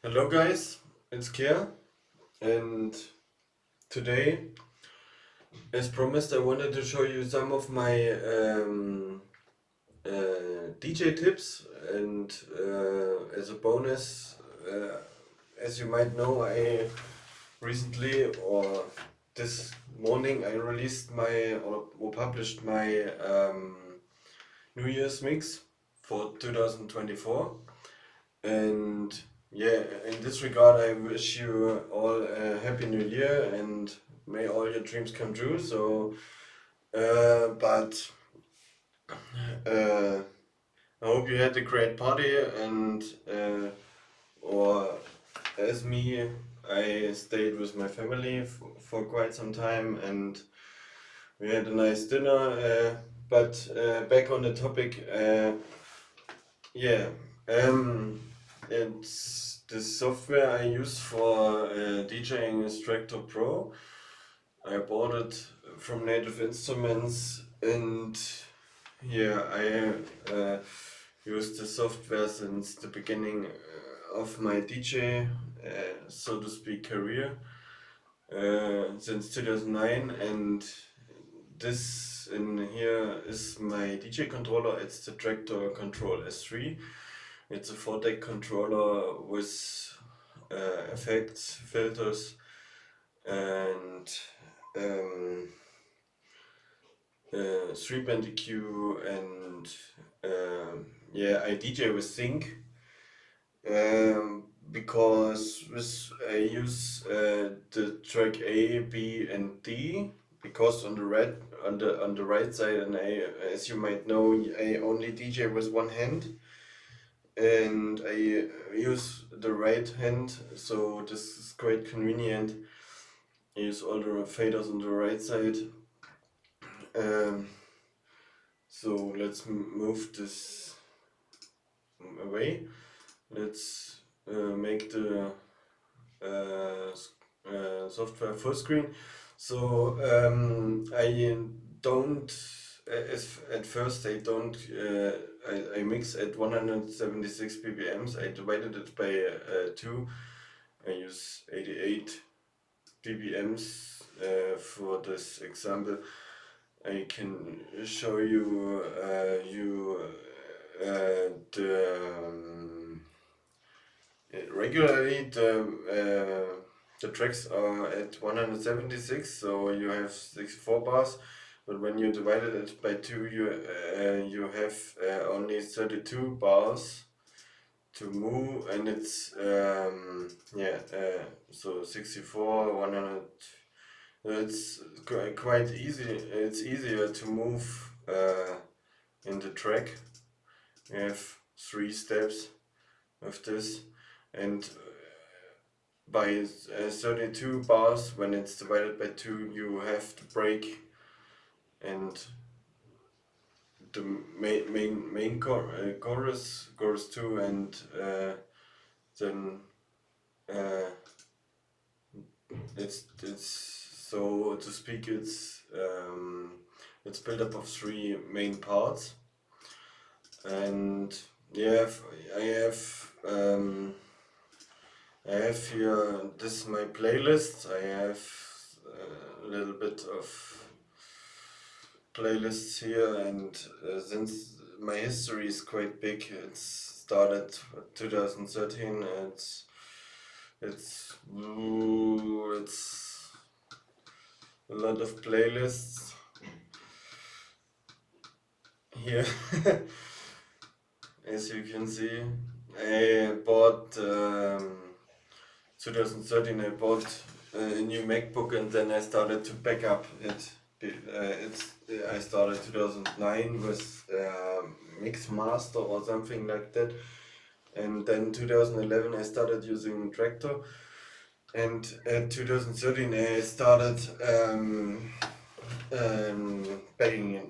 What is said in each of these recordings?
Hello guys, it's Keha, and today, as promised, I wanted to show you some of my DJ tips, and as a bonus, as you might know, I recently or this morning I released or published my New Year's mix for 2024. And yeah, in this regard, I wish you all a happy new year and may all your dreams come true. But uh, I hope you had a great party and or as me, I stayed with my family for quite some time and we had a nice dinner. But back on the topic, yeah. Um, it's the software I use for DJing is Traktor Pro. I bought it from Native Instruments, and yeah, I used the software since the beginning of my DJ, so to speak, career, since 2009. And this in here is my DJ controller. It's the Traktor Control S3. It's a 4-deck controller with effects, filters, and um, 3-band EQ, and yeah, I DJ with sync because I use the track A, B, and D because on the right side, and as you might know, I only DJ with one hand. And I use the right hand, so this is quite convenient. I use all the faders on the right side. Um, so let's move this away. Let's make the software full screen. So I don't, as at first I don't, I mix at 176 ppms. I divided it by 2. I use 88 ppms for this example. I can show you regularly the tracks are at 176, so you have 64 bars. But when you divided it by 2, you have only 32 bars to move, and it's so 64 100. It's quite easy. It's easier to move in the track. You have 3 steps of this, and by 32 bars, when it's divided by 2, you have the break and the main chorus 2, and then it's so to speak, it's built up of 3 main parts. And yeah, I have here, this is my playlist. I have a little bit of playlists here, and since my history is quite big, it's started 2013. It's a lot of playlists here. As you can see, I bought 2013. I bought a new MacBook, and then I started to back up it. I started 2009 with Mix Master or something like that, and then 2011 I started using Traktor, and 2013 I started backing it.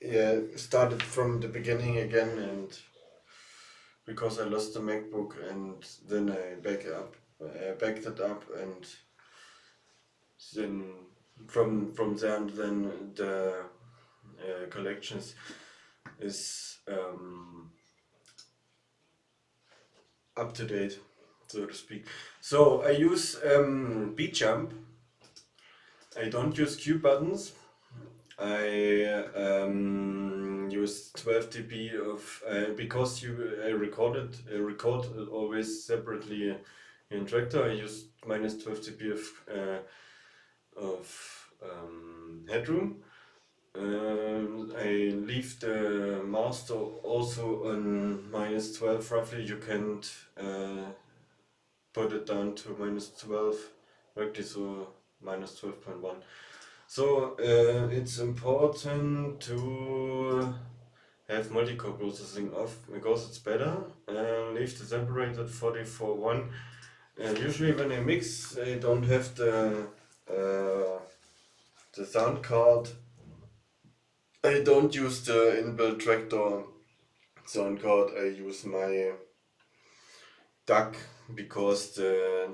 I started from the beginning again, and because I lost the MacBook, and then I backed it up, and then from there, and then the collections is up to date, so to speak. So I use beat jump. I don't use Q buttons. I use 12 dB of because I record always separately in Traktor. I use minus 12 dB of headroom. I leave the master also on minus 12 roughly. You can't put it down to minus 12 directly, so minus 12.1. So it's important to have multi-core processing off because it's better. Leave the separated 4041. Usually when I mix, I don't have the sound card. I don't use the inbuilt Traktor sound card. I use my DAC because the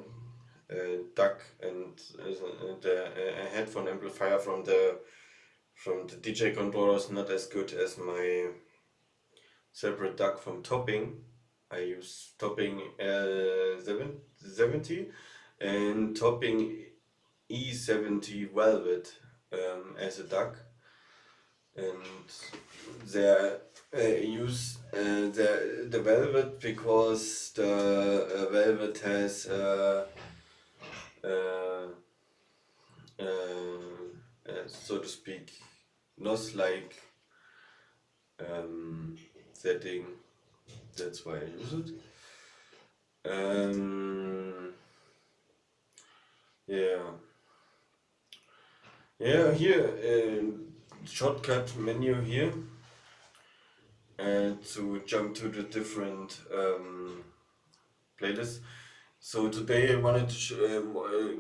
DAC and the headphone amplifier from the DJ controller is not as good as my separate DAC from Topping. I use Topping L70 and Topping E70 Velvet as a DAC, and there I use the Velvet because the Velvet has so to speak NOS-like setting. That's why I use it. Yeah, here shortcut menu here to jump to the different playlists. So today I wanted to a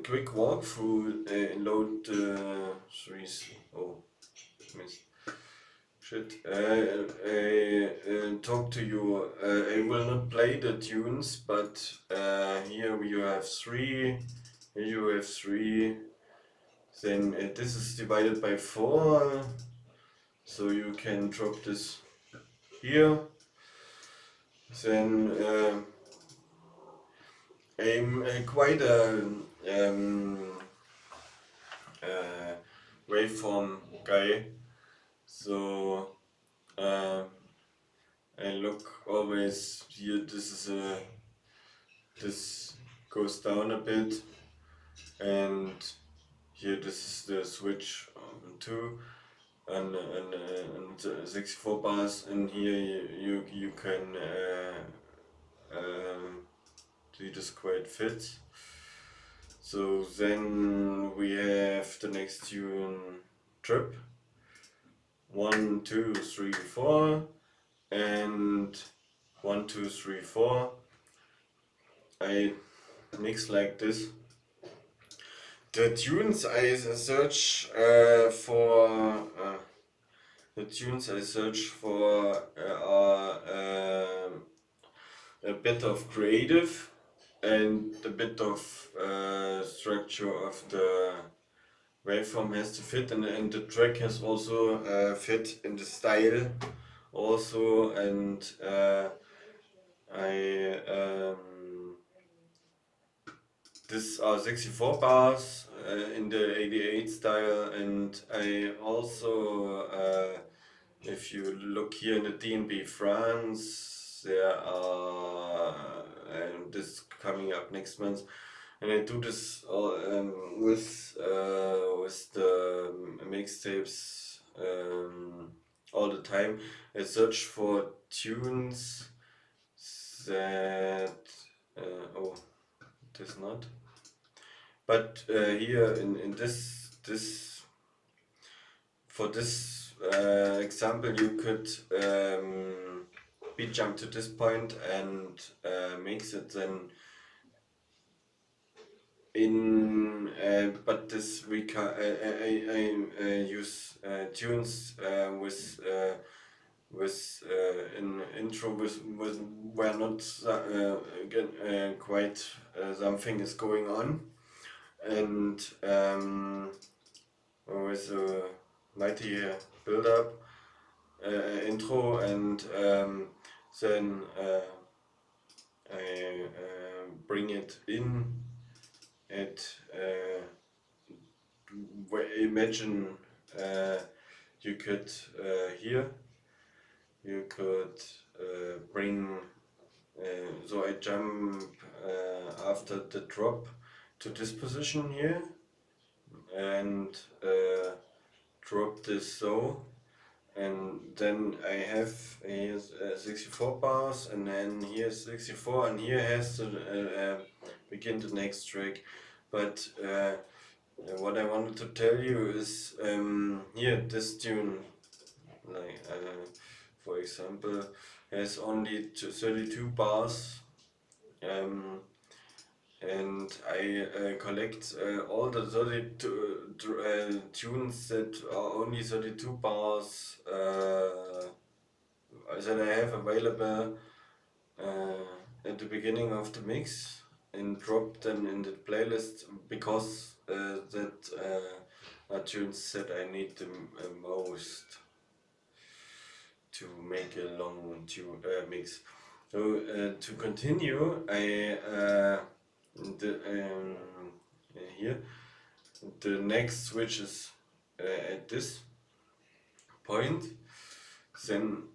quick walkthrough and load I talk to you. I will not play the tunes, but here you have three. Here you have three. Then this is divided by 4, so you can drop this here. Then I'm quite a waveform guy, so I look always here. This goes down a bit, and here this is the switch 2 and 64 bars, and here you can see this quite fits. So then we have the next tune, Trip, 1 2 3 4, and 1 2 3 4. I mix like this. The tunes I search for are a bit of creative and a bit of structure of the waveform has to fit, and the track has also fit in the style also, and these are 64 bars in the 88 style, and I also, if you look here in the DNB France, there are, this coming up next month, and I do this with the mixtapes all the time. I search for tunes that, oh, it is not. But here in this for this example, you could beat jump to this point and mix it then in. But this we can I use tunes with in intro with where not again quite something is going on, and with a mighty build up intro, and then I bring it in at imagine you could here you could bring so I jump after the drop to this position here and drop this so, and then I have here's 64 bars, and then here's 64, and here has to begin the next track. But what I wanted to tell you is here this tune, like for example, has only 32 bars. And I collect all the 32 tunes that are only 32 bars that I have available at the beginning of the mix and drop them in the playlist because that are tunes that I need the most to make a long mix. So to continue, here the next switch is at this point. Then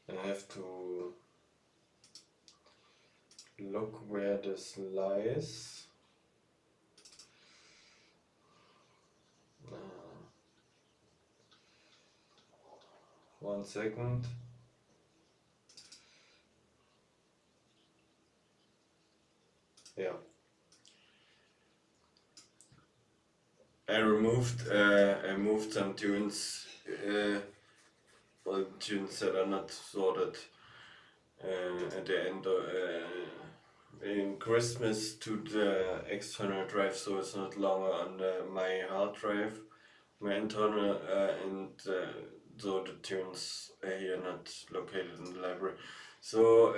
I have to look where this lies. 1 second. Yeah. I moved some tunes, tunes that are not sorted at the end in Christmas to the external drive, so it's not longer on my hard drive, my internal, and so the tunes are here not located in the library. So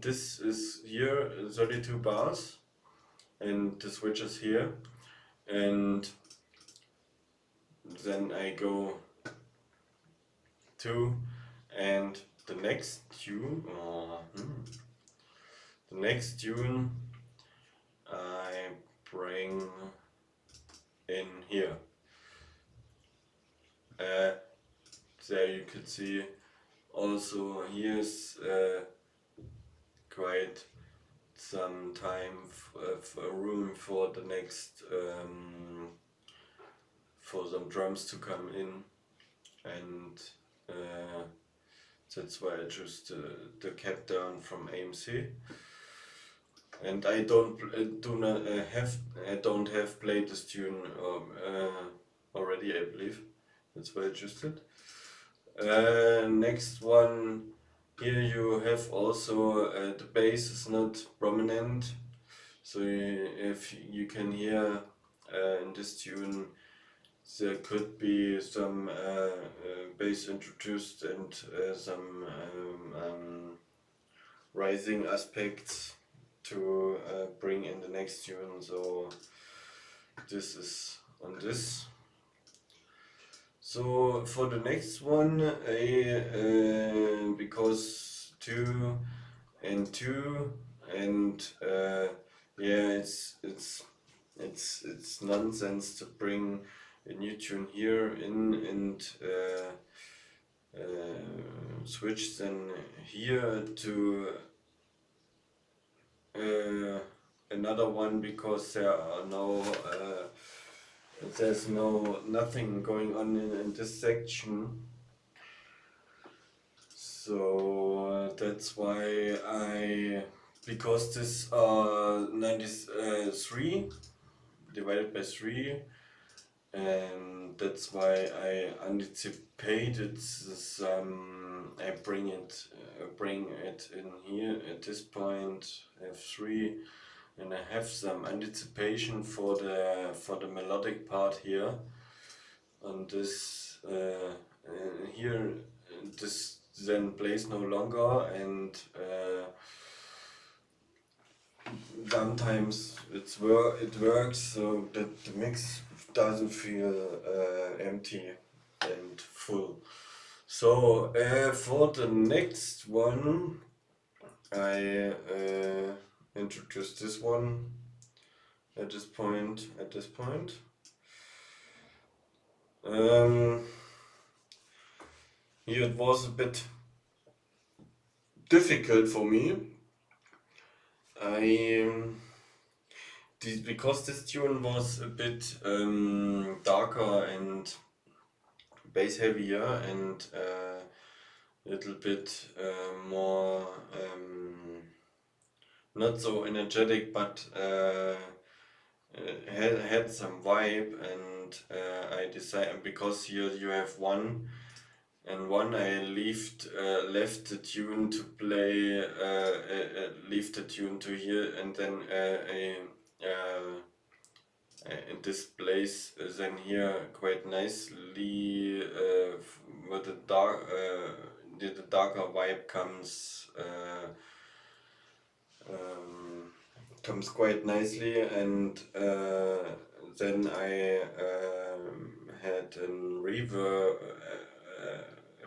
this is here 32 bars, and the switch is here, and then I go to, and the next tune, the next tune I bring in here. There you can see also here's quite some time for room for the next for some drums to come in, and that's why I choose the cap down from AMC. And I don't have played this tune already, I believe. That's why I choose it. Next one, here you have also the bass is not prominent, so if you can hear in this tune there could be some bass introduced and some rising aspects to bring in the next tune, so this is on this. So for the next one, because 2 and 2 and yeah, it's nonsense to bring a new tune here in and switch then here to another one, because there are no there's nothing going on in this section. So that's why because this 93 divided by 3, and that's why I anticipated some. I bring it in here at this point. I have 3, and I have some anticipation for the melodic part here. On this here, this then plays no longer, and sometimes it works so that the mix doesn't feel empty and full. So for the next one, I introduced this one at this point. Here it was a bit difficult for me. Because this tune was a bit darker and bass heavier and a little bit more not so energetic, but had some vibe, and I decided, because here you have one and one, I left the tune to play, leave the tune to here, and then it displays then here quite nicely with the darker vibe comes quite nicely, and then I had a reverb,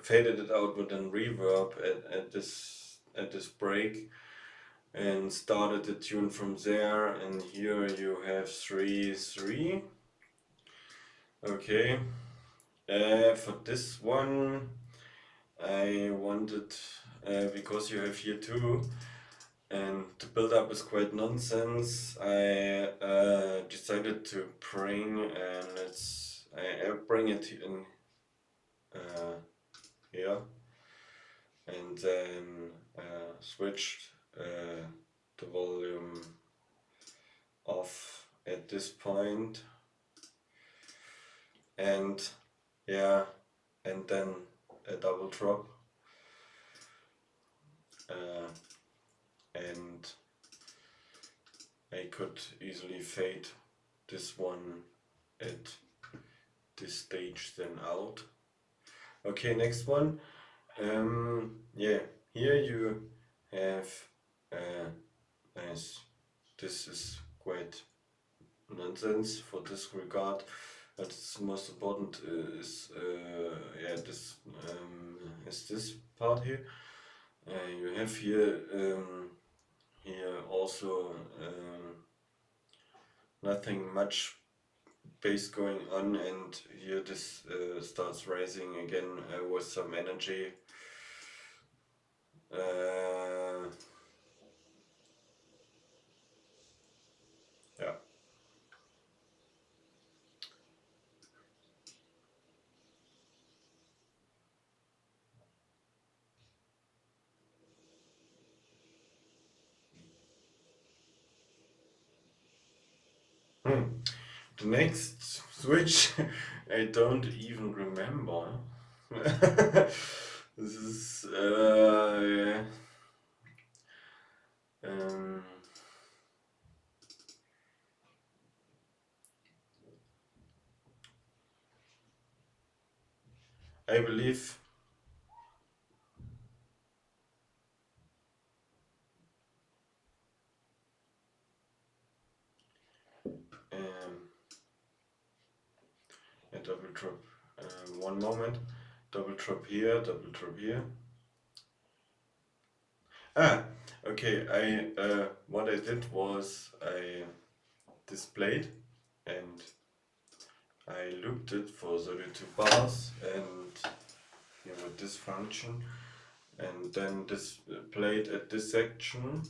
faded it out with a reverb at this break, and started the tune from there. And here you have 3/3. Okay. For this one, I wanted, because you have here two, and the build-up is quite nonsense, I decided to bring, and I bring it in here, and then switched the volume off at this point, and yeah, and then a double drop, and I could easily fade this one at this stage then out. Okay, next one. Yeah, here you have nice. This is quite nonsense for this regard. What's most important is yeah, this is this part here. You have here also nothing much bass going on, and here this starts rising again with some energy. Yeah. The next switch, I don't even remember. This is yeah. I believe a double drop. One moment, double drop here, double drop here. Okay. What I did was I displayed, and I looped it for 32 bars, and here with this function, and then this played at this section,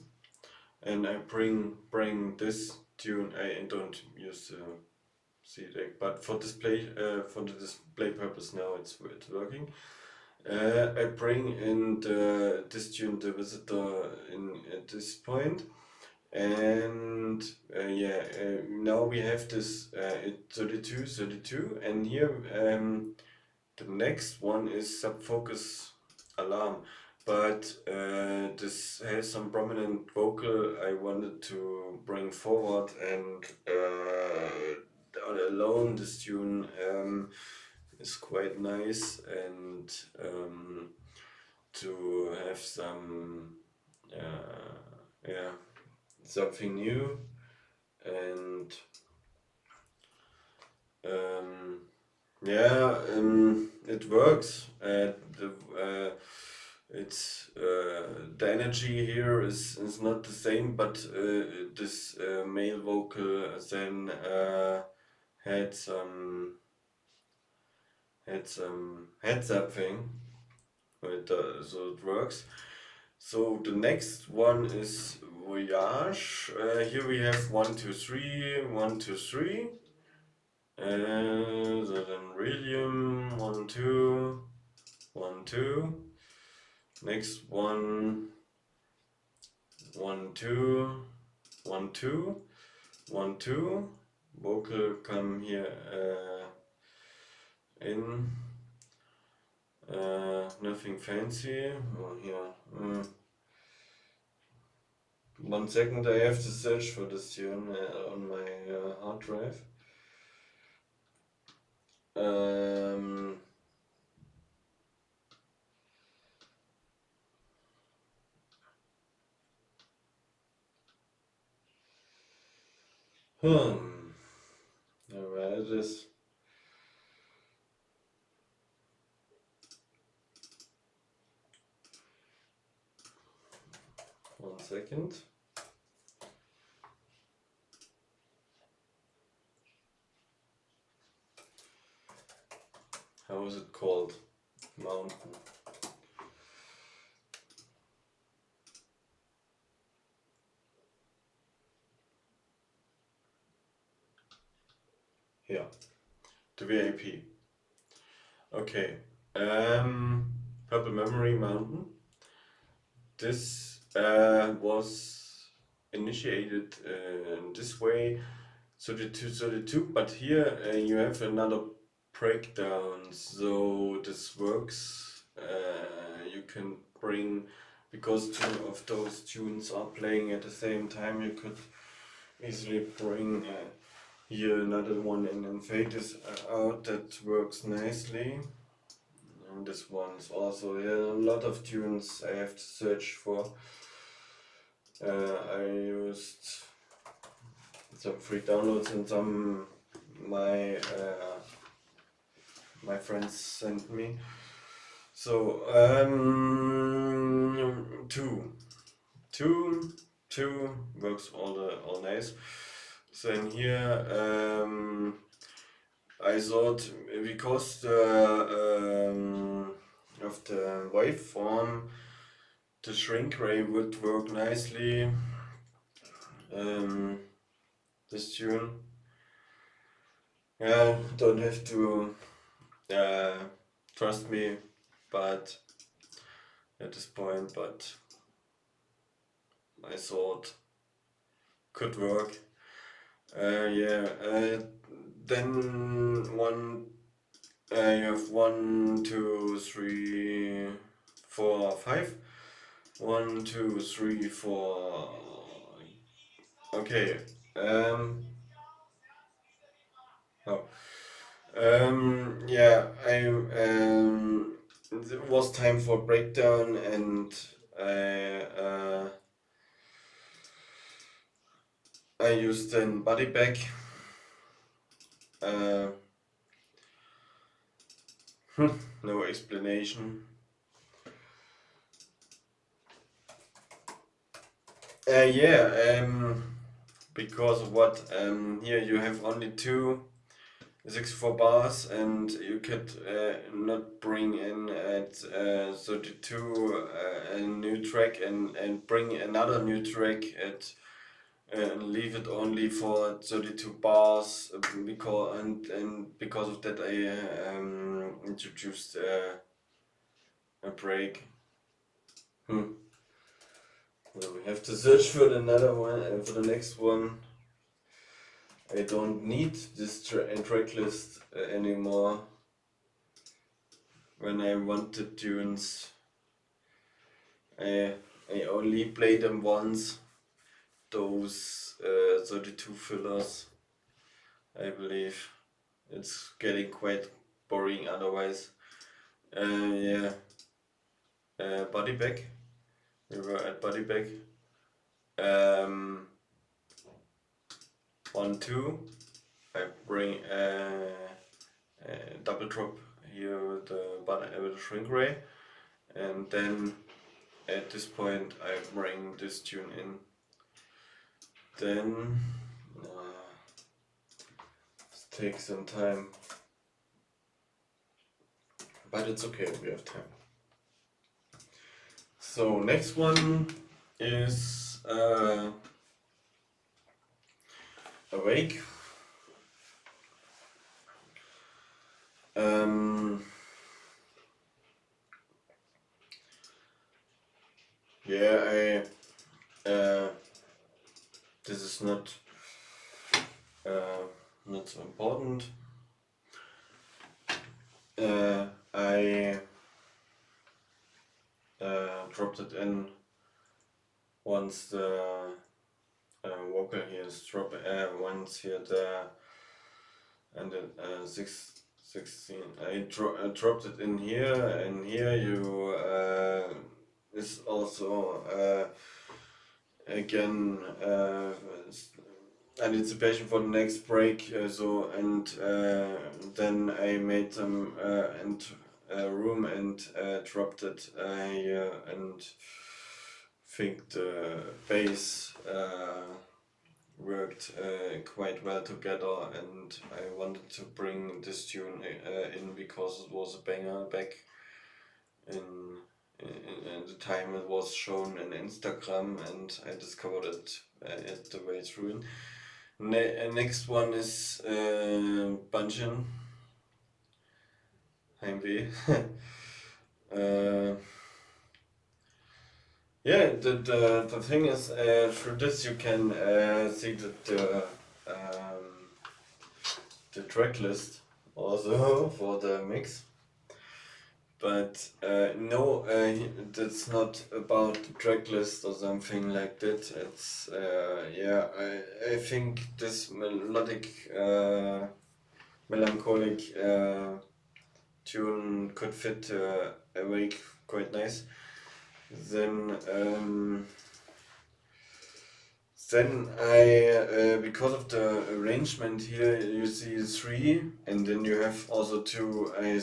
and I bring this tune. I don't use the C deck, but for the display purpose now it's working. I bring in this tune, the visitor, in at this point, and now we have this at 32, and here the next one is sub-focus alarm, but this has some prominent vocal I wanted to bring forward, and alone this tune is quite nice, and to have some something new, and it works. It's the energy here is not the same, but this male vocal then had some heads up thing. So it works. So the next one is Voyage. Here we have 1, 2, 3, 1, 2, 3. Then Rhelium, 1, 2, 1, 2. Next one, 1, 2, 1, 2, 1, 2. Vocal come here in. Nothing fancy. Oh, here. 1 second, I have to search for this tune on my hard drive. Where it is? One second. How is it called? Mountain. Yeah, the VIP. Okay. Purple Memory Mountain. This was initiated in this way, 32, but here you have another breakdown. So this works. You can bring, because two of those tunes are playing at the same time, you could easily bring here another one and fade this out. That works nicely. And this one is also, yeah, a lot of tunes I have to search for. I used some free downloads and some my friends sent me. So two works all nice. So in here I thought, because of the waveform, the shrink ray would work nicely. This tune. Yeah, don't have to trust me, but at this point, but I thought could work. Then you have 1, 2, 3, 4, 5. 1, 2, 3, 4. Okay. Oh. Yeah, it was time for breakdown, and I used then body bag. No explanation. Because of what? Here you have only two 64 bars, and you could not bring in at 32 a new track and bring another new track at and leave it only for 32 bars, because of that I introduced a break. Well, we have to search for another one and for the next one. I don't need this track list anymore. When I want the tunes, I only play them once. Those 32 fillers, I believe. It's getting quite boring otherwise. Body bag. We were at body bag. 1, 2. I bring a double drop here with the shrink ray, and then at this point I bring this tune in. Then it takes some time, but it's okay, we have time. So next one is Awake. Yeah, this is not so important. I dropped it in once the vocal here is dropped. Once here the and then 16. I dropped it in here, and here you is also again anticipation for the next break. Then I made some room and dropped it here, and think the bass worked quite well together, and I wanted to bring this tune in because it was a banger back in the time it was shown in Instagram, and I discovered it at the way through. Next one is Bunchen Heimweh. Yeah, the thing is, through this you can see the track list also for the mix. But no, that's not about the track list or something like that. It's yeah, I think this melodic, melancholic tune could fit Awake quite nice. Then I, because of the arrangement here, you see 3, and then you have also 2. I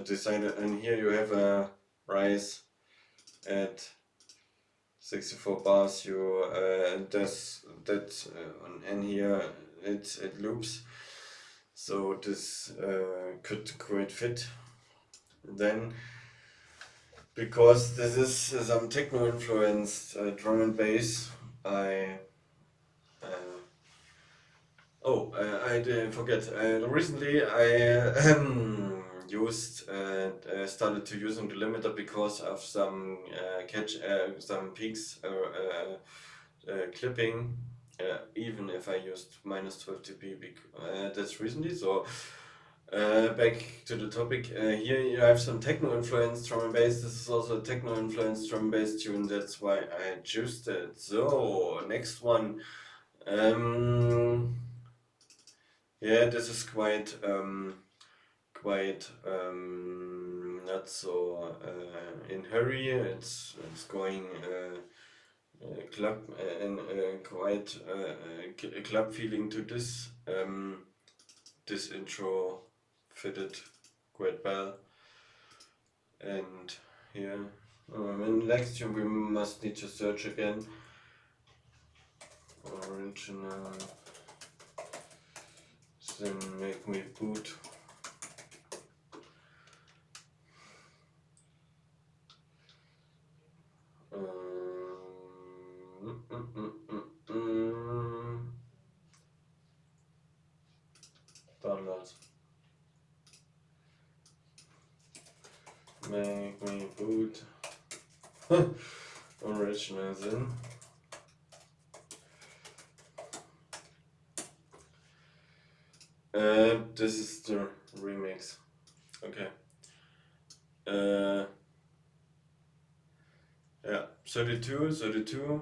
decided, and here you have a rise at 64 bars. You and here it loops, so this could quite fit. Then, because this is some techno influenced drum and bass, I I did forget. Recently, I started to using the limiter because of some some peaks clipping. Even if I used -12 dB, that's recently. So back to the topic. Here you have some techno influenced drum and bass. This is also a techno influenced drum and bass tune. That's why I chose it. So next one. Yeah, this is quite not so in hurry. It's going club and quite club feeling to this. This intro fitted quite well, and yeah. In next tune we must need to search again. Original. Then make me boot. Downloads. Make me boot. Original then. This is the remix. Okay. Yeah, 32.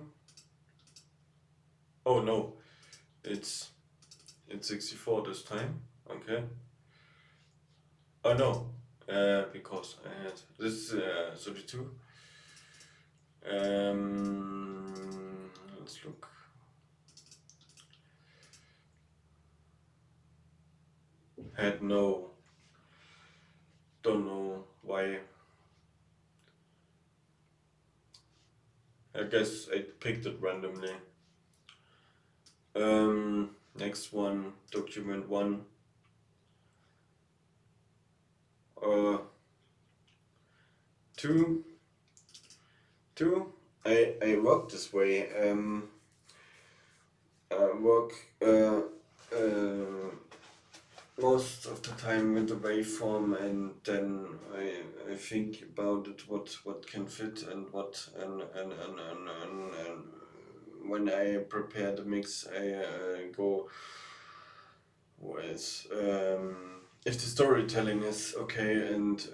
Oh no, it's 64 this time. Okay. Oh no, because I had this 32. Let's look. Don't know why. I guess I picked it randomly. Next one, document 1. Uh, 2. I work this way. I work most of the time with the waveform, and then I think about it, what can fit and what and when I prepare the mix, I go with if the storytelling is okay, and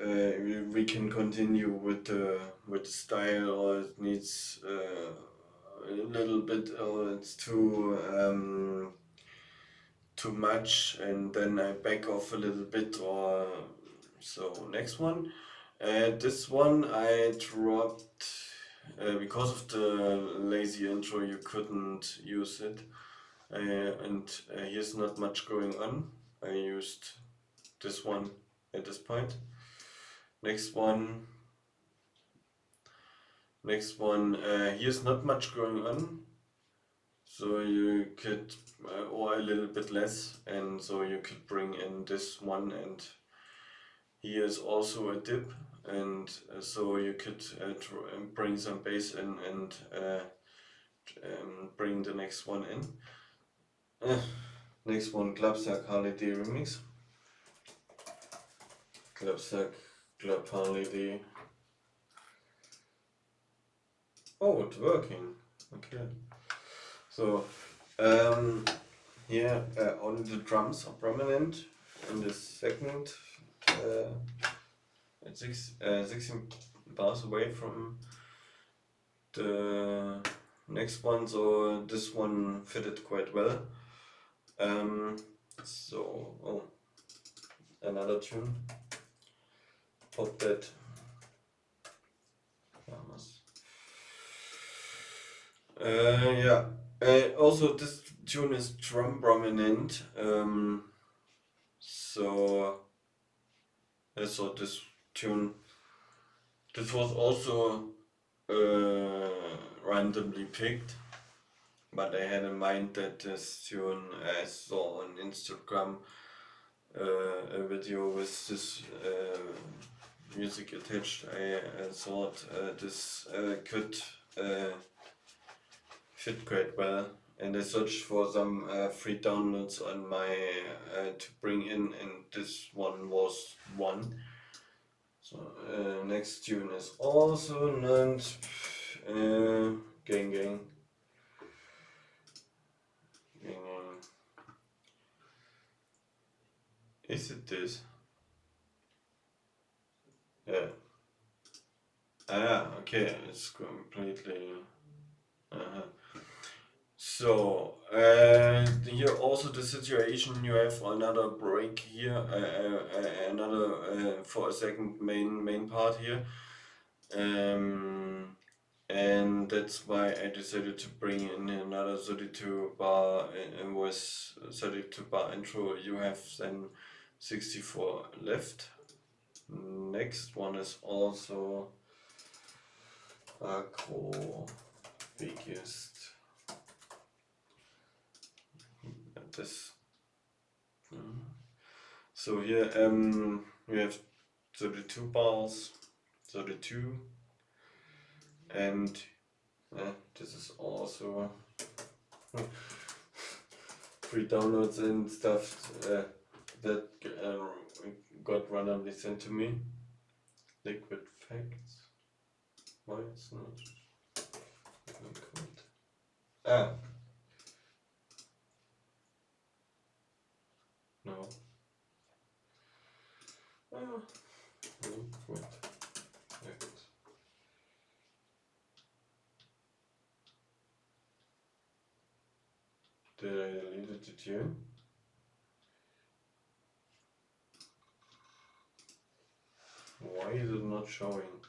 we can continue with the style, or it needs a little bit, or it's too much, and then I back off a little bit, or so. Next one, this one I dropped because of the lazy intro. You couldn't use it, and here's not much going on. I used this one at this point. Next one. Here's not much going on, so you could, or a little bit less, and so you could bring in this one, and here is also a dip, and so you could bring some bass in, and bring the next one in. Next one, Clubsack Holiday remix. Clubsack, Club Holiday. Oh, it's working. Okay. So, here only the drums are prominent in this segment. It's 16 bars away from the next one, so this one fitted quite well. So, another tune. Pop that. Yeah. Also, this tune is drum prominent. So this tune. This was also randomly picked, but I had in mind that this tune, I saw on Instagram a video with this music attached. I thought this could fit quite well, and I searched for some free downloads on my to bring in, and this one was one. So next tune is also named Gang Gang. Is it this? Yeah. Okay, it's completely. So here also the situation, you have another break here, another for a second main part here, and that's why I decided to bring in another 32 bar with 32 bar intro. You have then 64 left. Next one is also Acro biggest. This. So here we have 32 bars, 32, and this is also free downloads and stuff that got randomly sent to me. Liquid Facts. Why it's not liquid? No. Liquid Facts. Did I delete the tune? Why is it not showing?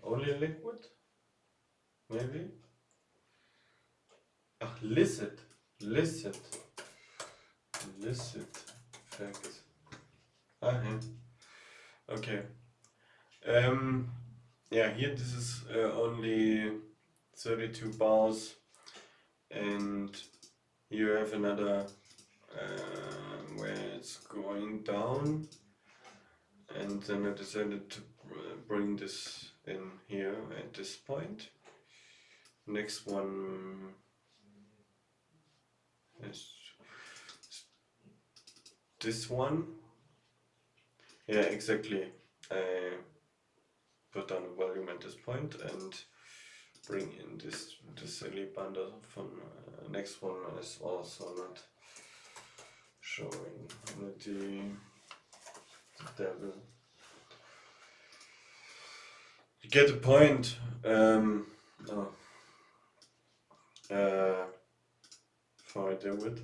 Only liquid? Maybe? Licit facts. Yeah. Okay. Yeah, here this is only 32 bars, and you have another where it's going down, and then I decided to bring this in here at this point. Next one is this one. Yeah, exactly. I put down the volume at this point and bring in this silly bundle from next one is also not showing the devil. You get the point. Oh, how I do it.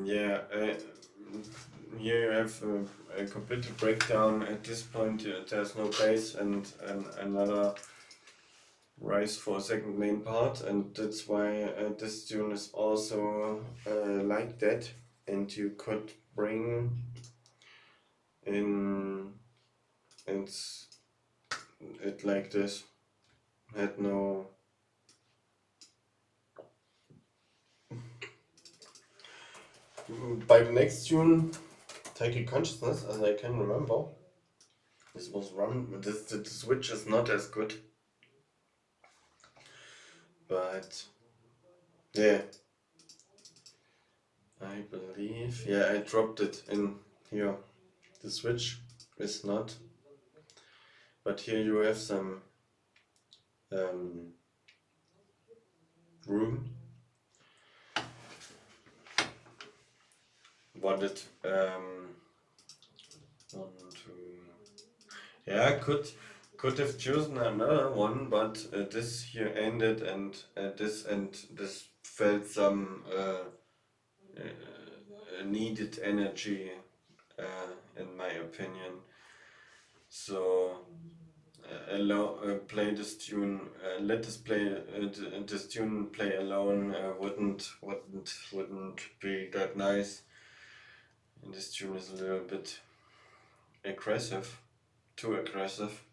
Yeah, here you have a complete breakdown. At this point, there's no bass and another rise for a second main part, and that's why this tune is also like that. And you could bring in it's it like this. Had no. By the next tune, Take a Consciousness, as I can remember, this was run. The switch is not as good, but yeah, I believe. Yeah, I dropped it in here. The switch is not, but here you have some um, room. Wanted one, two. Yeah, could have chosen another one, but this here ended, and this felt some needed energy, in my opinion. So play this tune. Let this play this tune play alone. Wouldn't be that nice. And this tune is a little bit aggressive, too aggressive.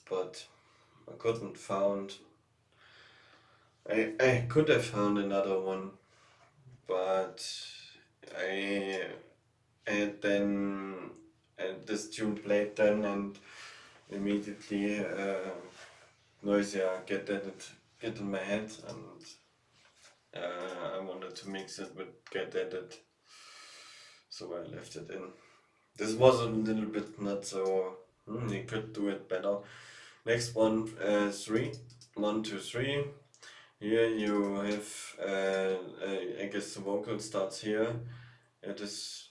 But I couldn't found. I could have found another one, but I and then and this tune played then, and immediately Noisia get in my head, and I wanted to mix it with Get Edit, so I left it in. This was a little bit not so. You could do it better. Next one, 3, 1, 2, 3. Here you have, I guess the vocal starts here. It is.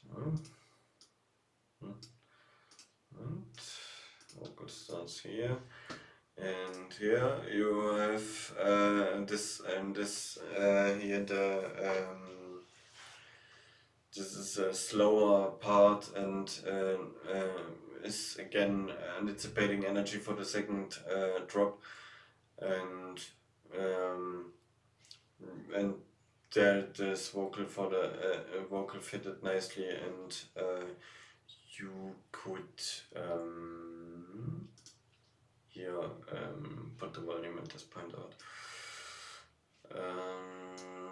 Vocal starts here. And here you have this and this here this is a slower part, and is again anticipating energy for the second drop, and um, and there this vocal for the vocal fitted nicely, and you could here put the volume at this point out.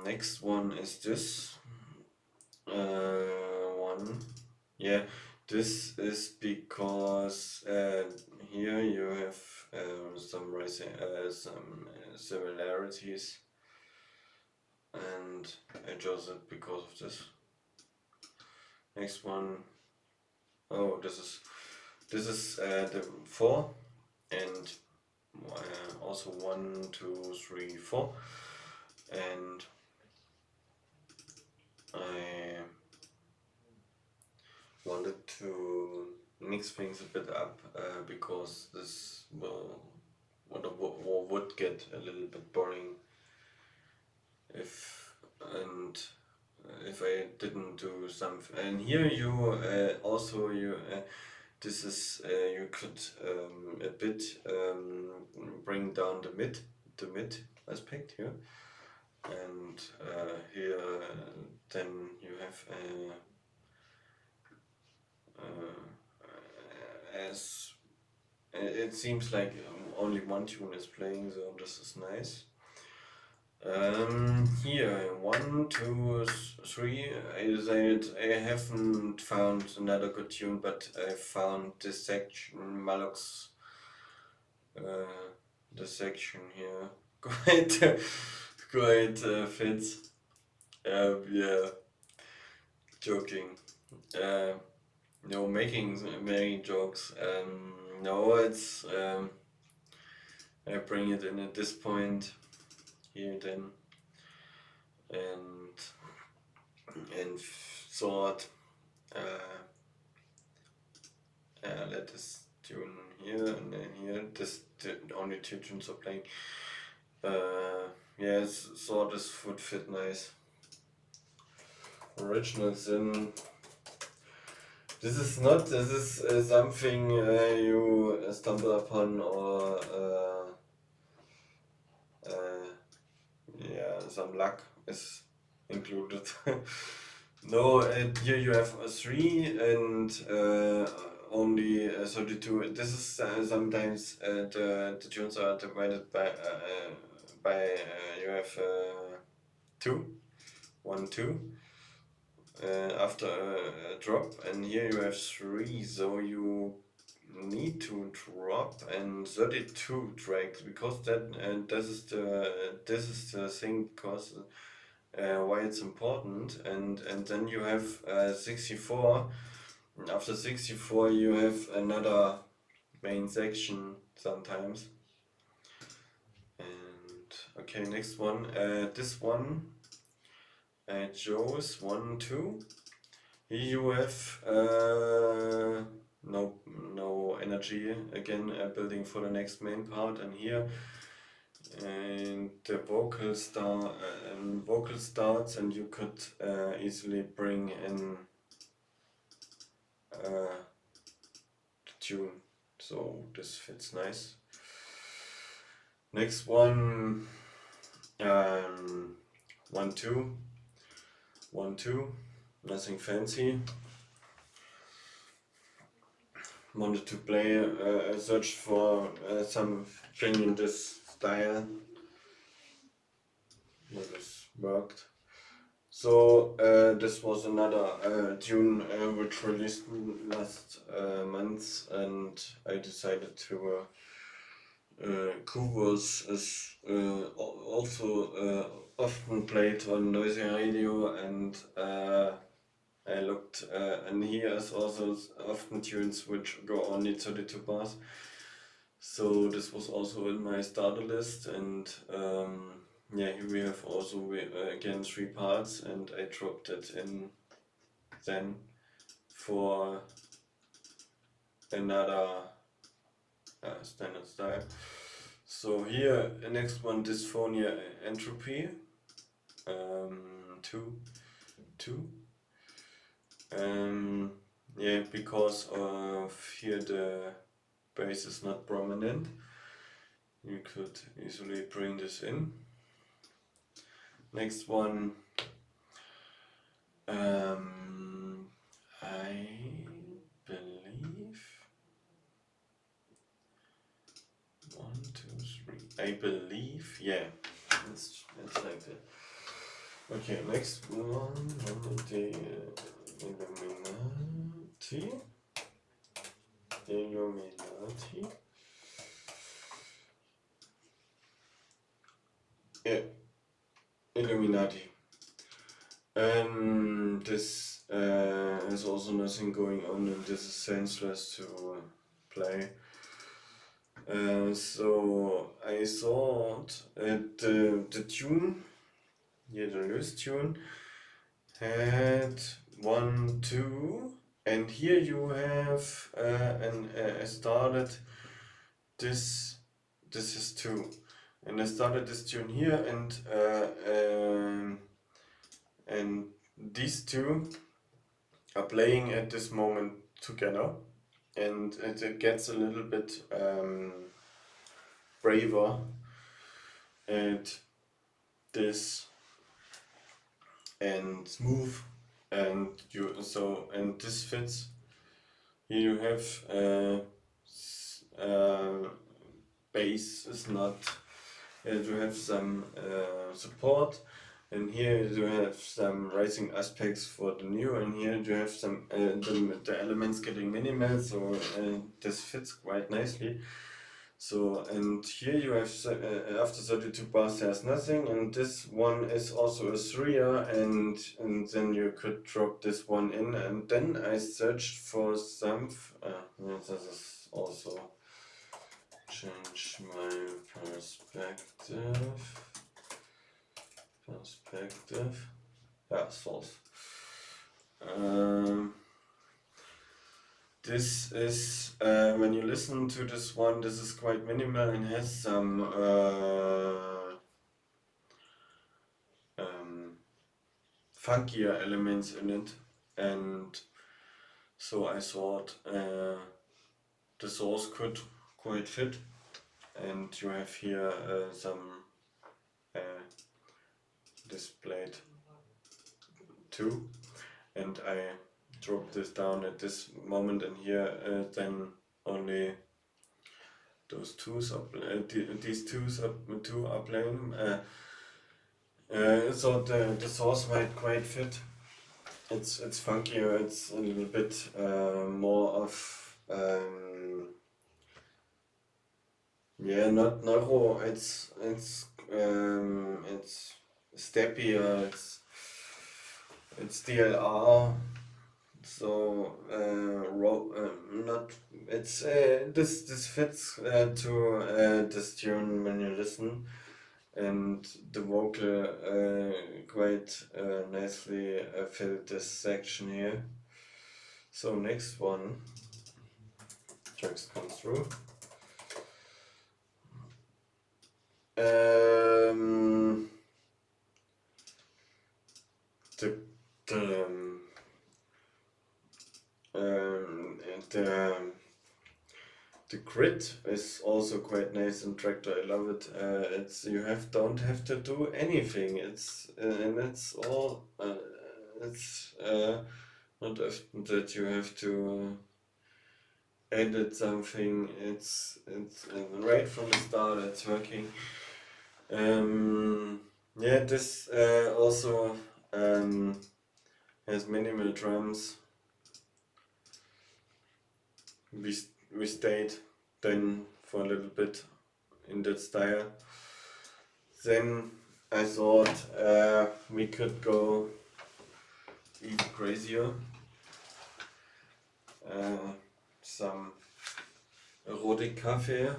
Next one is this one. Yeah, this is because here you have some rising, some similarities, and I chose it because of this. Next one. Oh, this is the 4, and also 1, 2, 3, 4, and I wanted to mix things a bit up because this would get a little bit boring if and if I didn't do something. And here you also you this is you could a bit bring down the mid aspect here, and here then you have as it seems like only one tune is playing, so this is nice. Here, 1, 2, 3. I said I haven't found another good tune, but I found this section, Malok's the section here quite fits. Yeah, joking. No, making jokes. No, it's I bring it in at this point here then, and thought let this tune here and then here. The only two tunes are playing. Yeah, thought this would fit nice. Original Sin. This is not. This is something you stumble upon or yeah, some luck is included. No, here you have a 3 and only 32. This is sometimes the tunes are divided by you have 2, 1, 2 after a drop, and here you have 3, so you need to drop and 32 tracks because this is the thing because why it's important, and then you have 64. And after 64 you have another main section sometimes. And okay, next one. This one shows 1, 2. Here you have no energy again, building for the next main part, and here and the vocal starts, and you could easily bring in the tune, so this fits nice. Next one, 1, 2, 1, 2, nothing fancy. Wanted to play search for something in this style. This worked. So this was another tune which released last month, and I decided to covers is also often played on noisy radio, and I looked and here is also often tunes which go only 32 bars. So this was also in my starter list, and yeah, here we have also again 3 parts, and I dropped it in then for another standard style. So here the next one, Dysphonia Entropy, 2, 2. Yeah, because of here the bass is not prominent, you could easily bring this in. Next one, I believe 1, 2, 3. I believe, yeah, it's like that. Okay, next one, the Illuminati. Yeah, Illuminati. This has also nothing going on, and this is senseless to play. So I thought the tune, yeah, the loose tune, had 1, 2, and here you have I started this. This is 2, and I started this tune here, and these 2 are playing at this moment together, and it gets a little bit braver at this and smooth, and this fits. Here you have bass is not. You have some support, and here you have some rising aspects for the new, and here you have some the elements getting minimal, so this fits quite nicely. So, and here you have after 32 bars there's nothing, and this one is also a 3er, and then you could drop this one in, and then I searched for some, this is also change my perspective, yeah, source. This is, when you listen to this one, this is quite minimal and has some funkier elements in it, and so I thought the source could quite fit, and you have here some displayed too, and I drop this down at this moment, and here then only those twos up, these two are playing. So the source might quite fit. It's funkier. It's a little bit more of yeah, not neuro. It's steppier. It's DLR. So not it's this fits to this tune when you listen, and the vocal quite nicely filled this section here. So next one, tracks come through. The grid is also quite nice in Traktor. I love it. It's don't have to do anything. It's and it's all. It's not often that you have to edit something. It's right from the start. It's working. Yeah, this also has minimal drums. We stayed then for a little bit in that style. Then I thought we could go even crazier. Some erotic cafe.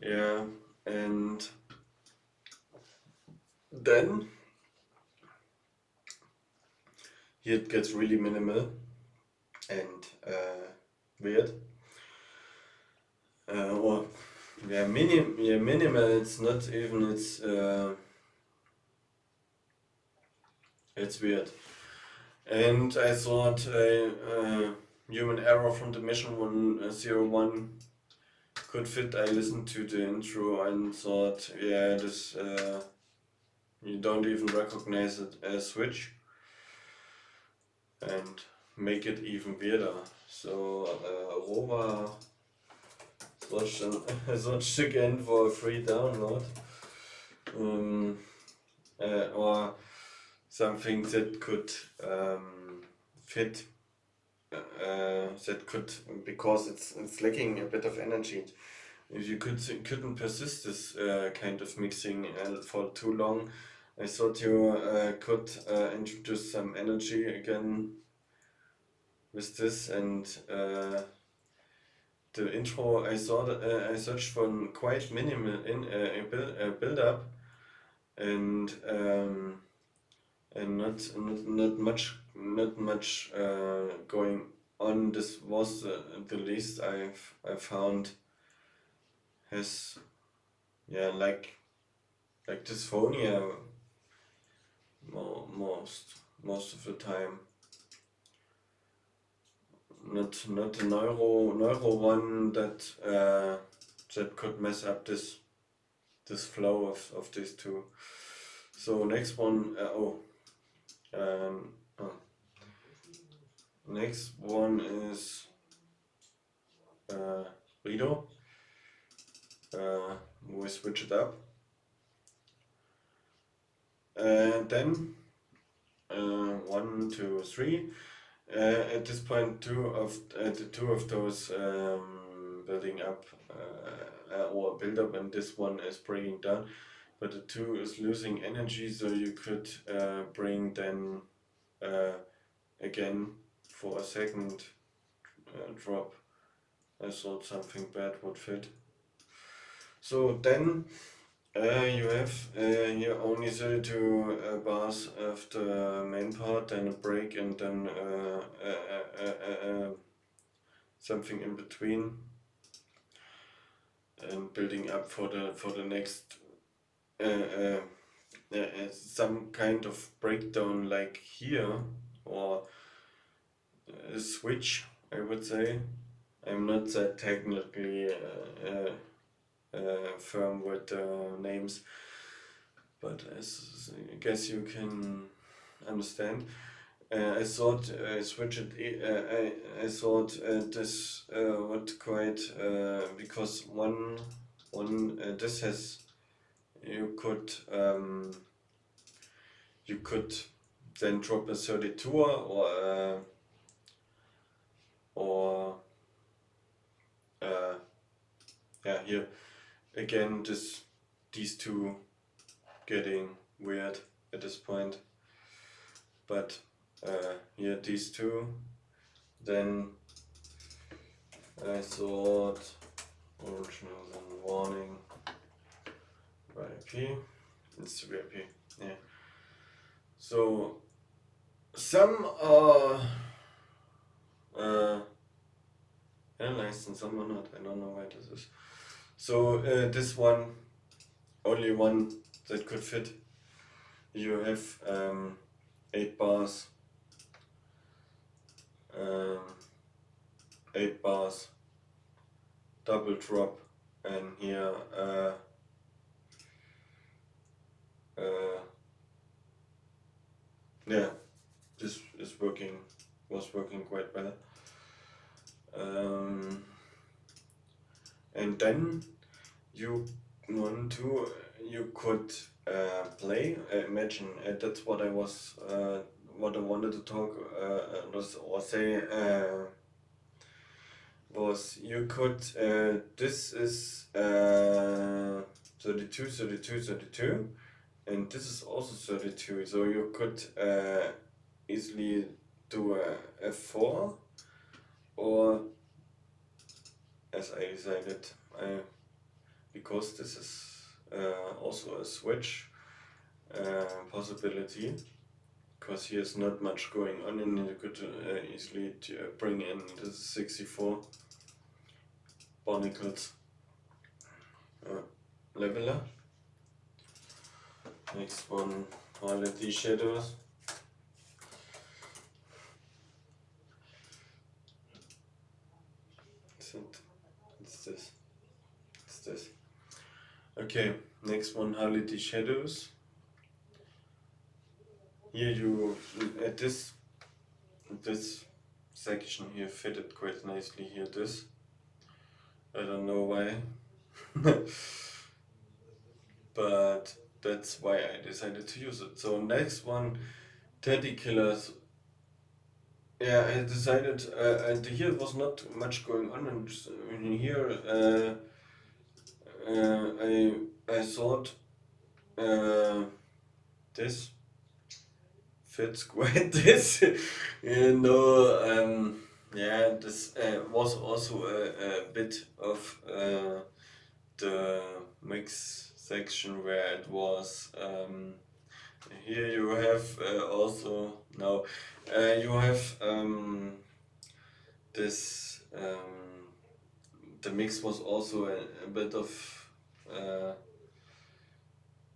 Yeah, and then here it gets really minimal and weird. Or minimal. It's not even. It's weird. And I thought human error from the mission 101 could fit. I listened to the intro and thought, yeah, this you don't even recognize it as Switch, and make it even weirder. So Rova searched again for a free download, or something that could fit. That could, because it's lacking a bit of energy. If you couldn't persist this kind of mixing for too long, I thought you could introduce some energy again with this, and the intro I searched for quite minimal build up, and not much going on. This was the least I found has, yeah, like dysphonia most of the time. Not the neuro one that could mess up this flow of these two. So next one, next one is Rido. We switch it up, and then 1, 2, 3. At this point, the two of those building up or build up, and this one is breaking down. But the 2 is losing energy, so you could bring then again for a second drop. I thought something bad would fit. So then you have here only 32 bars of the main part, then a break, and then something in between, and building up for the next some kind of breakdown like here, or a switch, I would say. I'm not that technically firm with names, but I guess you can understand. I thought I switched it. I thought this would quite because one this has you could then drop a 32 or yeah, here again these two getting weird at this point, but here these two, then I thought original and warning VIP, it's VIP, yeah. So some are analyzed and some are not. I don't know why this is. So this one, only one that could fit. You have 8 bars, 8 bars, double drop, and here yeah, this was working quite well. And then you could play. Imagine that's what I was what I wanted to talk or say was you could this is 32, 32, 32, and this is also 32, so you could easily do a F4, or as I decided, because this is also a switch possibility, because here's not much going on, and you could easily bring in this 64 barnacles leveler. Next one, highlight these shadows. It's this. It's this. Okay, next one, highlight these shadows. Here you at this section here fitted quite nicely here. This I don't know why, but that's why I decided to use it. So next one, 30 killers. Yeah, I decided, and here was not much going on, and here I thought this fits quite this, yeah, this was also a bit of the mix section where it was. Here you have also now you have this the mix was also a bit of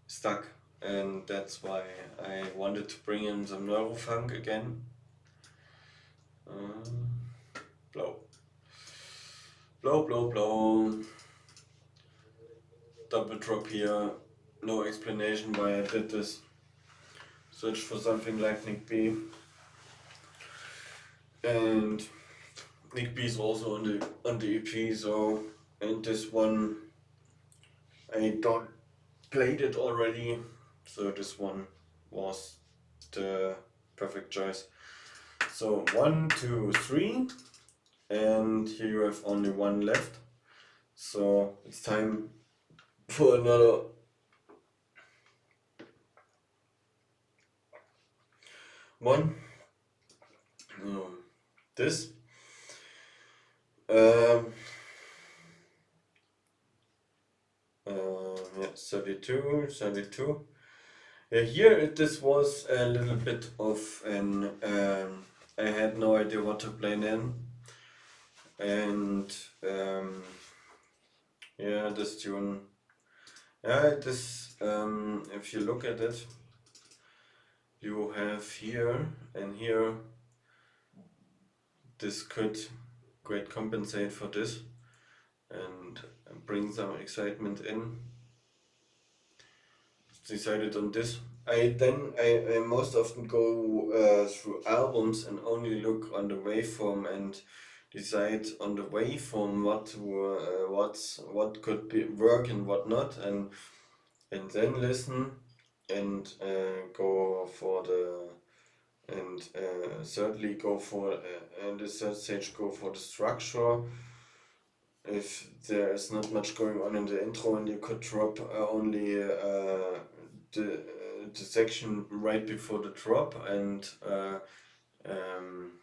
stuck, and that's why I wanted to bring in some neurofunk again. Blow, blow, blow, blow. Double drop here. No explanation why I did this. search for something like Nick B. And Nick B is also on the EP, so, and this one I don't played it already, so this one was the perfect choice. So 1, 2, 3, and here you have only one left. So it's time for another one. This. Yeah, 32, 32. Here this was a little bit of an, I had no idea what to play then. And yeah, this tune, yeah, this, if you look at it, you have here and here, this could quite compensate for this and bring some excitement in. Decided on this. I most often go through albums and only look on the waveform and decide on the waveform what could be work and what not, and then listen and go for the and thirdly go for and the third stage go for the structure. If there is not much going on in the intro and you could drop only the section right before the drop, and um,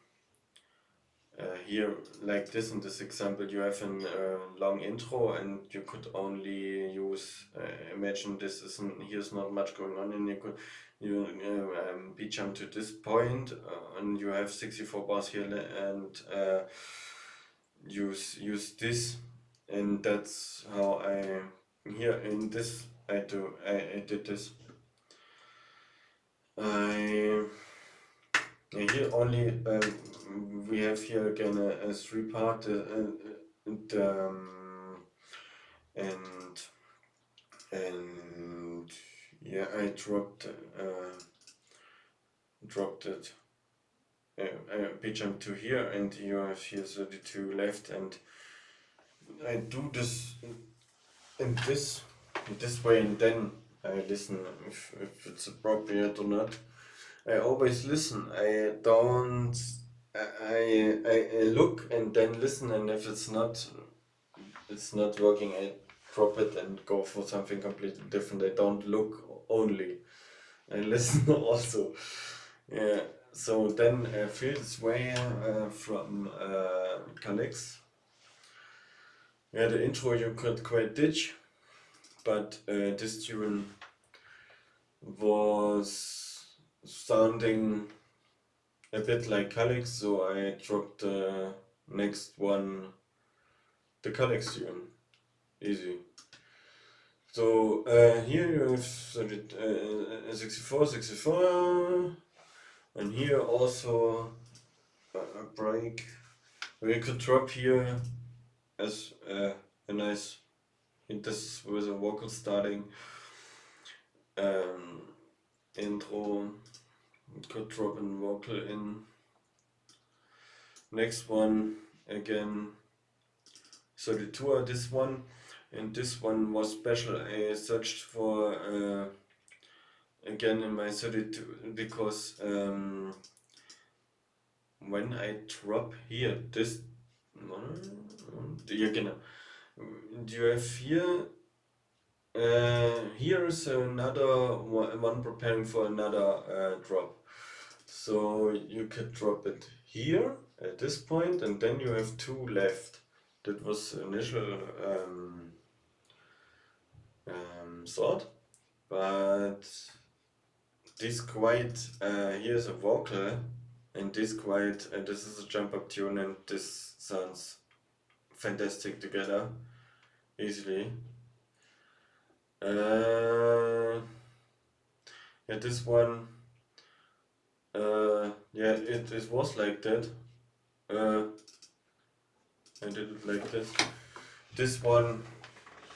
here like this in this example you have a long intro and you could only use imagine this is here's not much going on and you be jump to this point and you have 64 bars here and use this, and that's how I here in this I did this. I here only we have here again a three part and and yeah, I dropped it. I pitch them to here, and you have here 32 left, and I do this in this way, and then I listen if it's appropriate or not. I always listen. I don't. I look and then listen, and if it's not working, I drop it and go for something completely different. I don't look only. I listen also. Yeah. So then feel this way from Calix. Yeah, the intro you could quite ditch, but this tune was sounding a bit like Calix, so I dropped the next one, the Calix tune. Easy. So here you have 64, 64, and here also a break. We could drop here as a nice, this with a vocal starting, intro, could drop a vocal in. Next one again 32, this one, and this one was special. I searched for again in my 32 because when I drop here this yeah, genau. You have here here is another one preparing for another drop, so you could drop it here at this point, and then you have two left. That was initial thought, but this quite here's a vocal, and this quite this is a jump up tune, and this sounds fantastic together easily. Yeah, this one yeah, it was like that. I did it like this. This one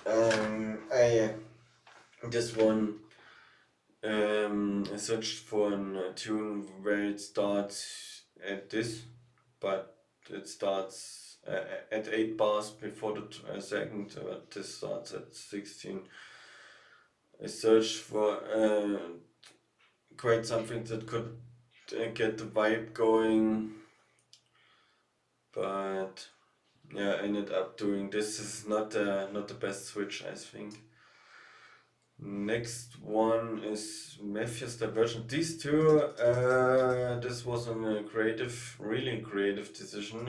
I this one I searched for a tune where it starts at this, but it starts at 8 bars before the second, this starts at 16. I searched for quite something that could get the vibe going, but yeah, I ended up doing this. This is not the best switch, I think. Next one is Matthew's Diversion. These two, this was a really creative decision.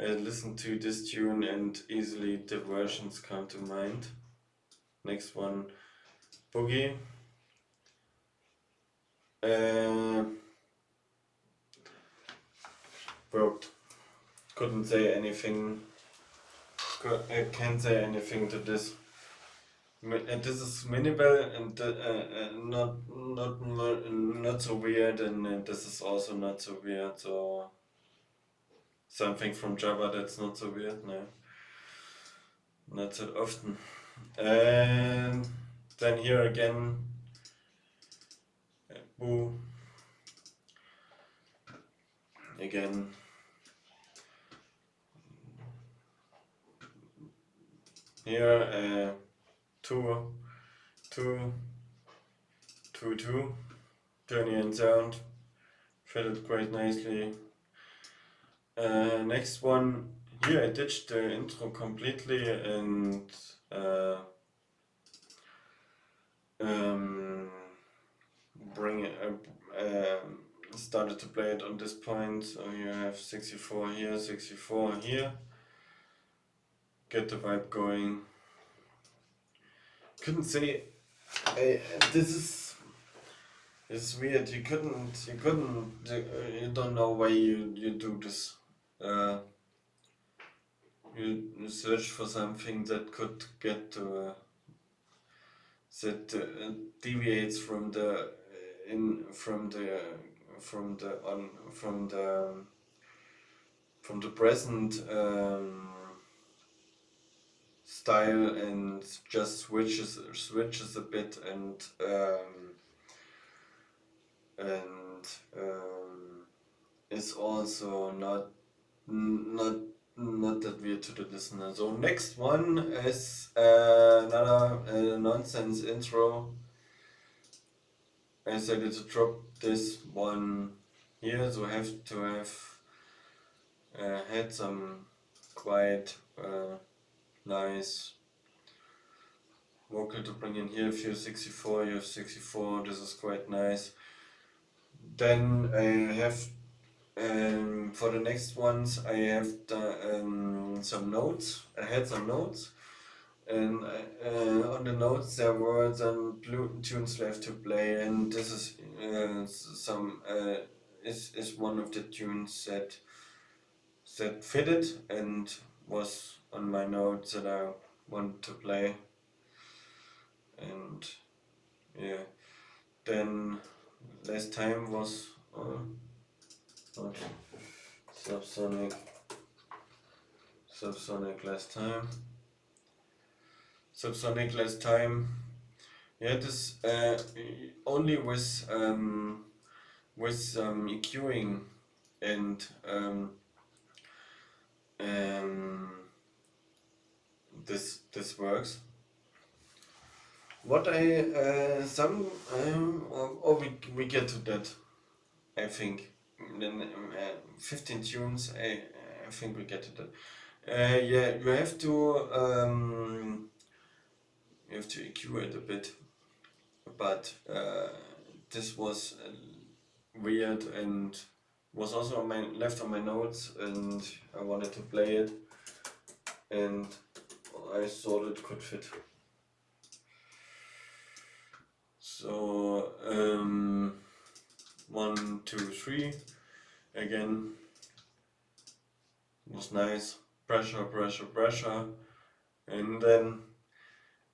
I listened to this tune and easily diversions come to mind. Next one, Boogie. Broke. Couldn't say anything. I can't say anything to this. This is minimal and not so weird, and this is also not so weird. So something from Java that's not so weird, no, not that often. And then here again, Boo. Again, here two, two, two, two, Journey and sound, fitted quite nicely. Next one, here I ditched the intro completely and bring it up, started to play it on this point. So you have 64 here, 64 here. Get the vibe going. Couldn't say. This is weird. You don't know why you do this. You search for something that could get to that deviates from the from the present style and just switches a bit and is also not that weird to the listener. So next one is another nonsense intro. I decided to drop this one here, so I have to have had some quite nice vocal to bring in here. If you have 64, this is quite nice. Then I have for the next ones I have some notes. I had some notes, and on the notes there were some tunes left to play, and this is is one of the tunes that fitted and was on my notes that I want to play. And yeah, then last time was subsonic last time. Subsonic last time. Yeah, this only with EQing and this works. What I some or we get to that, I think. Then 15 tunes. I think we get to that. Yeah, you have to EQ it a bit, but this was weird and was also on left on my notes, and I wanted to play it, and I thought it could fit. So 1, 2, 3 again was nice. Pressure, and then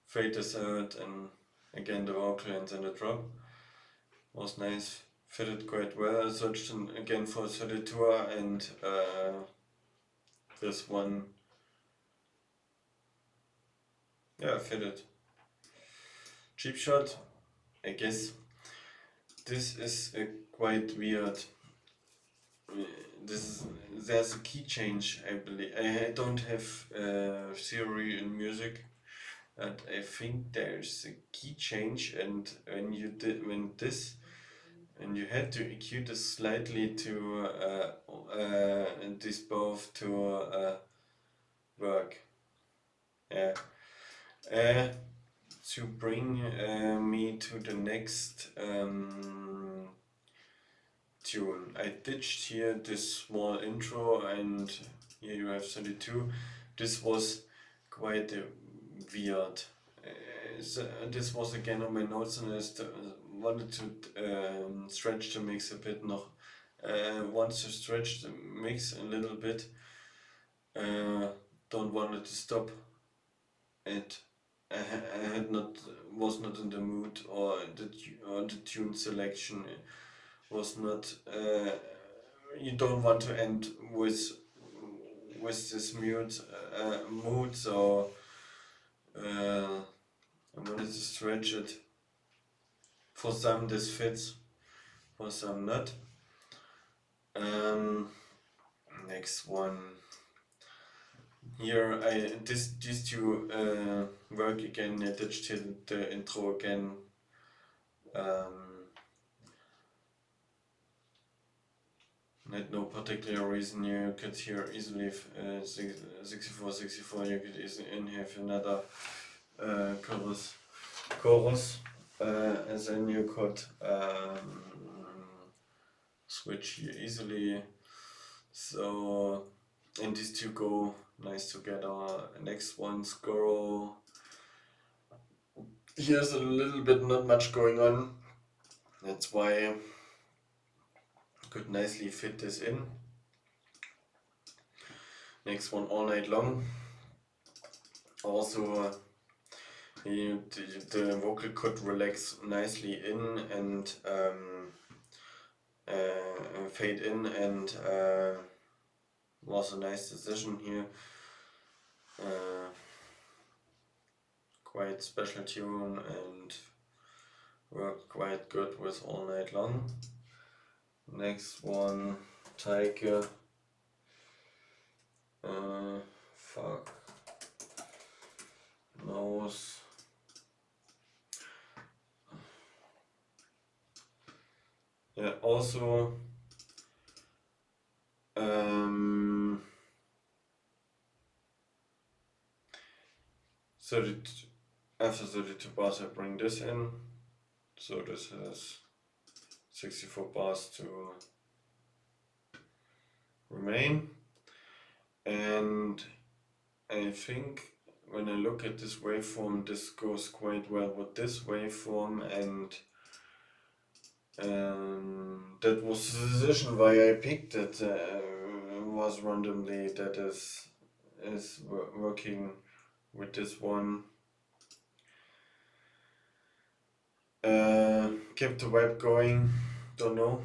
fade this out, and again the vocal and then the drop was nice. Fitted quite well. I searched again for 32 and this one, yeah, fitted. Cheap shot. I guess this is quite weird. This is, there's a key change, I believe. I don't have theory in music, but I think there's a key change, and when you did when this and you had to EQ this slightly to and this both to work. Yeah. Uh, to bring me to the next tune. I ditched here this small intro, and here you have 32. This was quite weird. This was again on my notes, and I wanted to stretch the mix a bit. Once you stretch the mix a little bit, don't want it to stop. I had not was not in the mood, or the tune selection was not. You don't want to end with this mood, so I wanted to stretch it. For some this fits, for some not. Next one. Here these two work again. I ditched the intro again. Had no particular reason. You could hear easily 64. You could easily have another chorus, and then you could switch here easily. So, and these two go nice together. Next one, Squirrel. Here's a little bit not much going on. That's why I could nicely fit this in. Next one, All Night Long. Also, the vocal could relax nicely in and fade in, and was a nice decision here. Quite special tune and worked quite good with All Night Long. Next one, Tiger. Fuck. Nose. Yeah, also after 32 bars I bring this in, so this has 64 bars to remain, and I think when I look at this waveform, this goes quite well with this waveform, and that was the decision why I picked it. Was randomly that is working with this one. Kept the vibe going, don't know.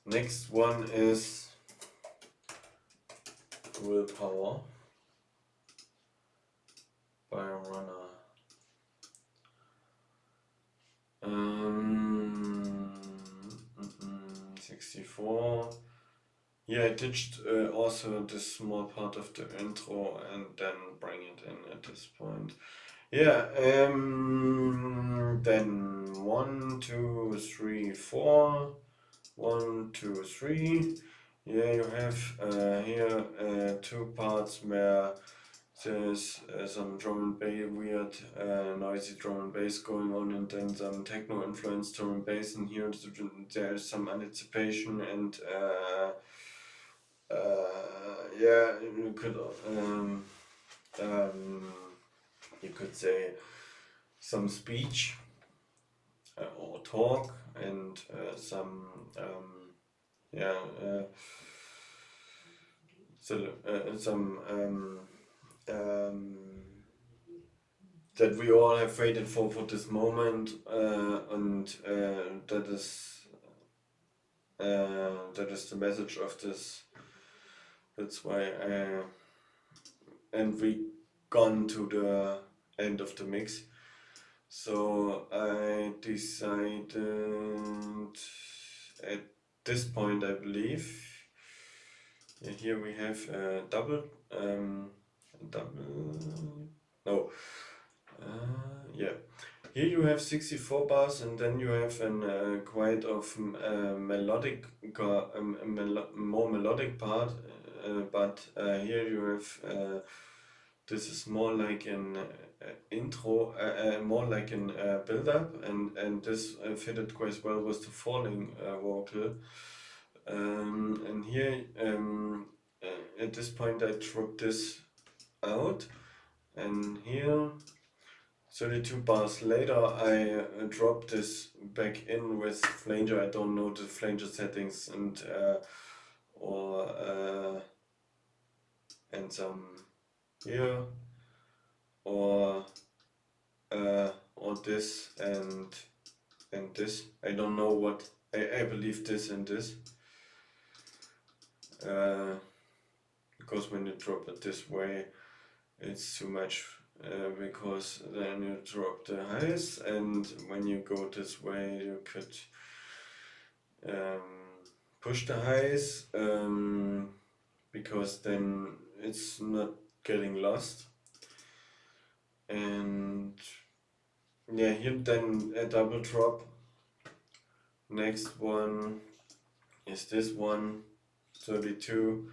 Next one is Willpower by a runner. 64. Yeah, I ditched also this small part of the intro and then bring it in at this point. Yeah, then 1, 2, 3, 4. 1, 2, 3. Yeah, you have here two parts where there's some drum and bass, weird noisy drum and bass going on, and then some techno influenced drum and bass, and here there's some anticipation and yeah, you could say some speech or talk, and some some that we all have waited for this moment, and that is the message of this. That's why and we gone to the end of the mix. So I decided at this point, I believe, here we have a double, no, yeah. Here you have 64 bars, and then you have an quite of melodic, more melodic part, but here you have this is more like an intro, more like an build-up, and this fitted quite well with the falling vocal. And here, at this point, I dropped this out, and here, 32 bars later, I dropped this back in with flanger. I don't know the flanger settings or and some here or this and this. I don't know what. I believe this and this. Because when you drop it this way, it's too much. Because then you drop the highs, and when you go this way, you could push the highs, because then it's not getting lost. And yeah, here then a double drop. Next one is this one, 32,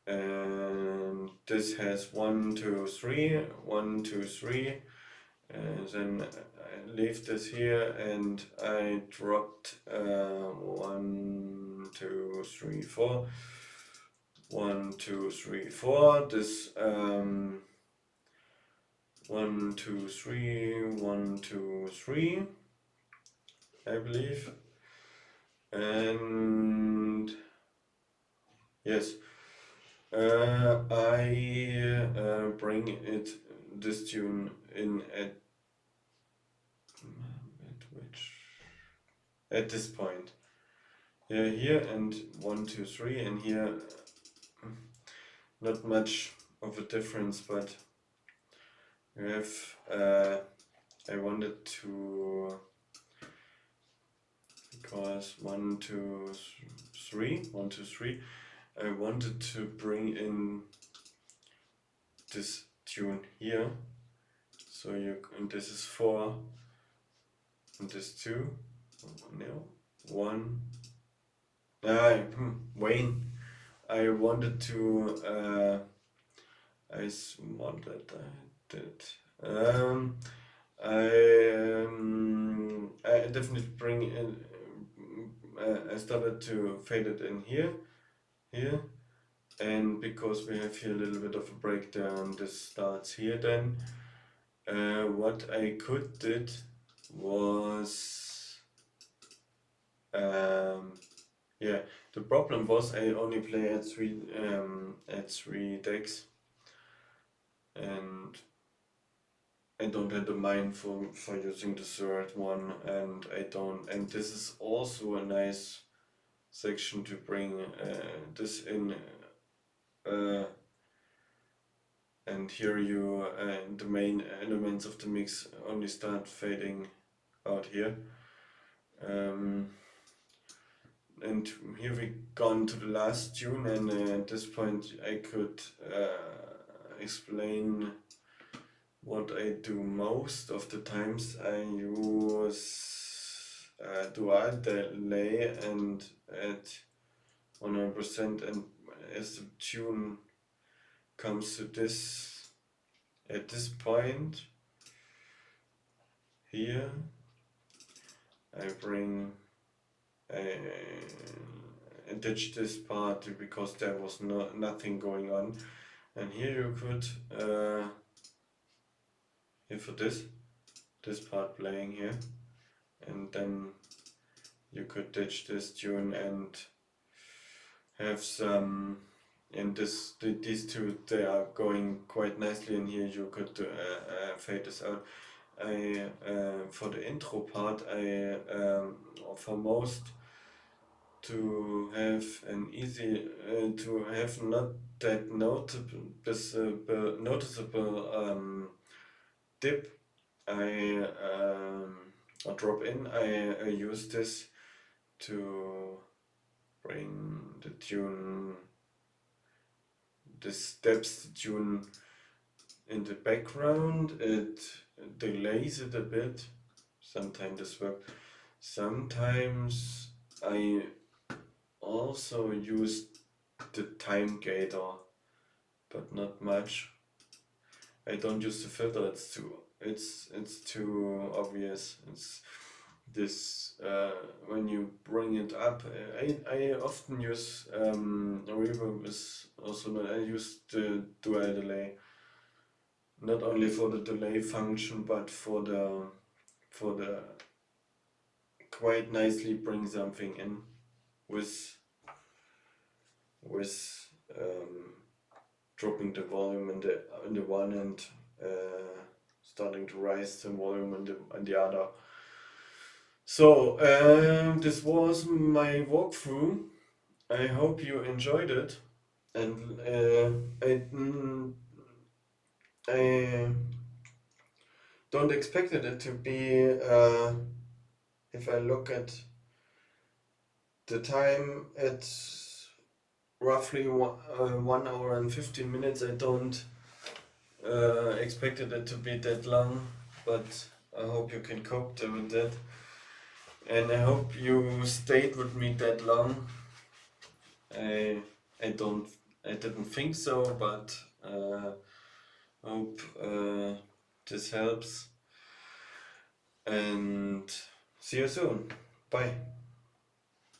and this has 1, 2, 3, 1, 2, 3, and then I leave this here and I dropped 1, 2, 3, 4, 1, 2, 3, 4. This 1, 2, 3, 1, 2, 3, I believe, and yes. I bring this tune in at this point. Yeah, here and 1, 2, 3, and here not much of a difference, but you have I wanted to, because 1, 2, 3, 1, 2, 3, I wanted to bring in this tune here. So and this is 4, and this 2, no, 1. Wayne. I wanted to. I wanted. I did. I definitely bring in. I started to fade it in here, and because we have here a little bit of a breakdown, this starts here. Then, what I could did was, yeah, the problem was I only play at three decks, and I don't have the mind for using the third one, and I don't. And this is also a nice section to bring this in. And here the main elements of the mix only start fading out here. And here we gone to the last tune, and at this point I could explain what I do most of the times. I use dual delay and at 100%, and as the tune comes to this, at this point here, I bring I ditch this part because there was nothing going on, and here you could here for this part playing here, and then you could ditch this tune and have some, and these two, they are going quite nicely, and here you could fade this out. I for the intro part, I for most, to have an easy to have not that noticeable dip I drop in. I use this to bring the tune, the steps, the tune in the background. It delays it a bit. Sometimes this works. Sometimes I also use the time gator, but not much. I don't use the filter. It's too obvious. It's this when you bring it up. I often use reverb is also not. I use the dual delay, not only for the delay function, but for the quite nicely bring something in with with dropping the volume in the one and starting to rise the volume in the other. So this was my walkthrough. I hope you enjoyed it, and I don't expect it to be. If I look at the time, it's roughly 1 hour and 15 minutes. I don't expected it to be that long, but I hope you can cope with that. And I hope you stayed with me that long. I I don't I didn't think so, but hope this helps. And see you soon. Bye.